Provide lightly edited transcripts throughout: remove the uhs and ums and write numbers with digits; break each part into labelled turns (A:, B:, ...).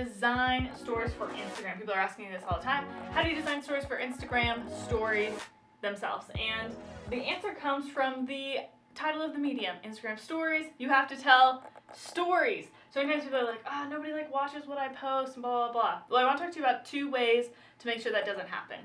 A: design stories for Instagram? People are asking me this all the time. How do you design stories for Instagram stories themselves? And the answer comes from the title of the medium, Instagram stories. You have to tell stories. So sometimes people are like, nobody watches what I post and blah, blah, blah. Well, I want to talk to you about 2 ways to make sure that doesn't happen.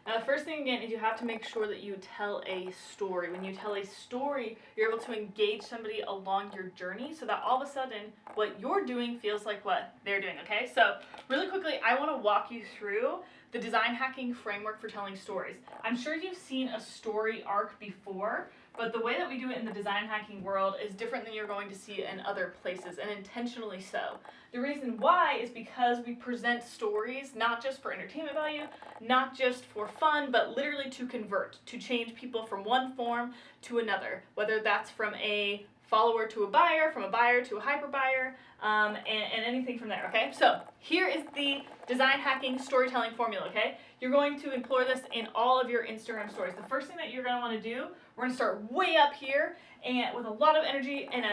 A: Now, the first thing, again, is you have to make sure that you tell a story. When you tell a story, you're able to engage somebody along your journey so that all of a sudden what you're doing feels like what they're doing, okay? So really quickly, I want to walk you through the design hacking framework for telling stories. I'm sure you've seen a story arc before, but the way that we do it in the design hacking world is different than you're going to see in other places, and intentionally so. The reason why is because we present stories not just for entertainment value, not just for fun, but literally to convert, to change people from one form to another, whether that's from a follower to a buyer, from a buyer to a hyper buyer, and anything from there, okay? So here is the design hacking storytelling formula, okay? You're going to employ this in all of your Instagram stories. The first thing that you're going to want to do, we're going to start way up here and with a lot of energy and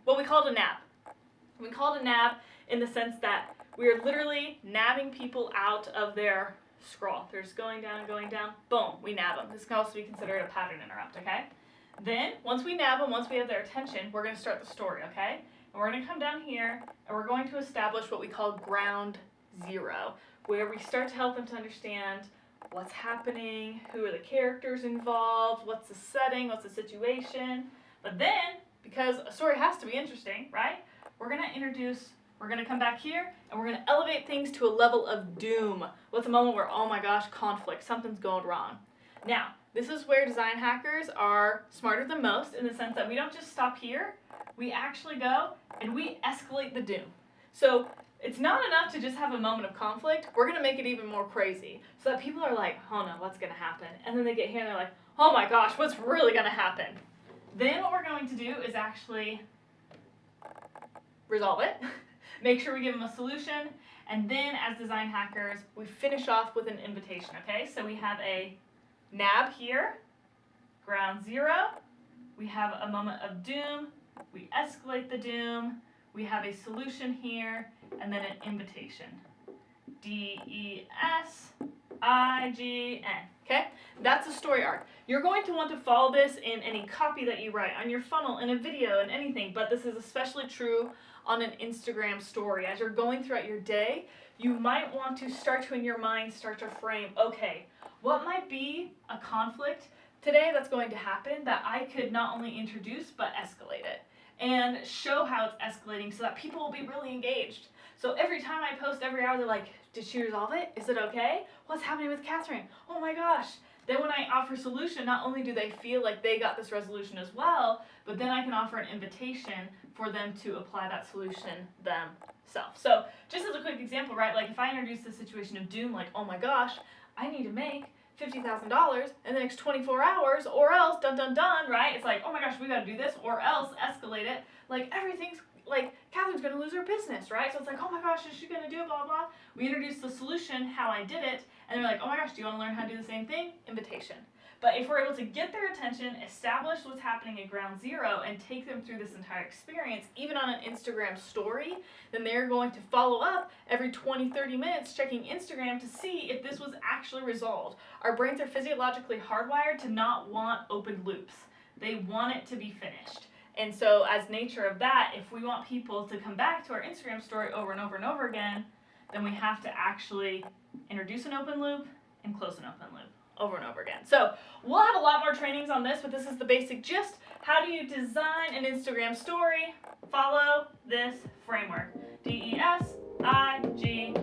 A: what we call it a nab. We call it a nab in the sense that we are literally nabbing people out of their scroll. They're just going down, boom, we nab them. This can also be considered a pattern interrupt, okay? Then, once we nab them, once we have their attention, we're going to start the story, okay? And we're going to come down here, and we're going to establish what we call ground zero, where we start to help them to understand what's happening, who are the characters involved, what's the setting, what's the situation. But then, because a story has to be interesting, right? We're going to come back here, and we're going to elevate things to a level of doom. What's a moment where, oh my gosh, conflict, something's going wrong. Now, this is where design hackers are smarter than most in the sense that we don't just stop here, we actually go and we escalate the doom. So it's not enough to just have a moment of conflict, we're going to make it even more crazy so that people are like, oh no, what's going to happen? And then they get here and they're like, oh my gosh, what's really going to happen? Then what we're going to do is actually resolve it, make sure we give them a solution, and then as design hackers, we finish off with an invitation, okay? So we have a nab here, ground zero, we have a moment of doom, we escalate the doom, we have a solution here, and then an invitation. D-E-S-I-G-N, okay? That's a story arc. You're going to want to follow this in any copy that you write, on your funnel, in a video, in anything, but this is especially true on an Instagram story. As you're going throughout your day, you might want to start to, in your mind, start to frame, okay, what might be a conflict today that's going to happen that I could not only introduce but escalate it and show how it's escalating so that people will be really engaged. So every time I post every hour, they're like, did she resolve it? Is it okay? What's happening with Kathryn? Oh my gosh. Then when I offer solution, not only do they feel like they got this resolution as well, but then I can offer an invitation for them to apply that solution themselves. So just as a quick example, right, like if I introduce the situation of doom, like, oh my gosh, I need to make $50,000 in the next 24 hours or else dun dun dun, right? It's like, oh my gosh, we gotta do this or else escalate it. Like everything's like, Kathryn's gonna lose her business, right? So it's like, oh my gosh, is she gonna do it, blah, blah. We introduce the solution, how I did it, and they're like, oh my gosh, do you wanna learn how to do the same thing? Invitation. But if we're able to get their attention, establish what's happening at ground zero, and take them through this entire experience, even on an Instagram story, then they're going to follow up every 20, 30 minutes checking Instagram to see if this was actually resolved. Our brains are physiologically hardwired to not want open loops. They want it to be finished. And so as nature of that, if we want people to come back to our Instagram story over and over and over again, then we have to actually introduce an open loop and close an open loop over and over again. So we'll have a lot more trainings on this, but this is the basic gist. How do you design an Instagram story? Follow this framework. D-E-S-I-G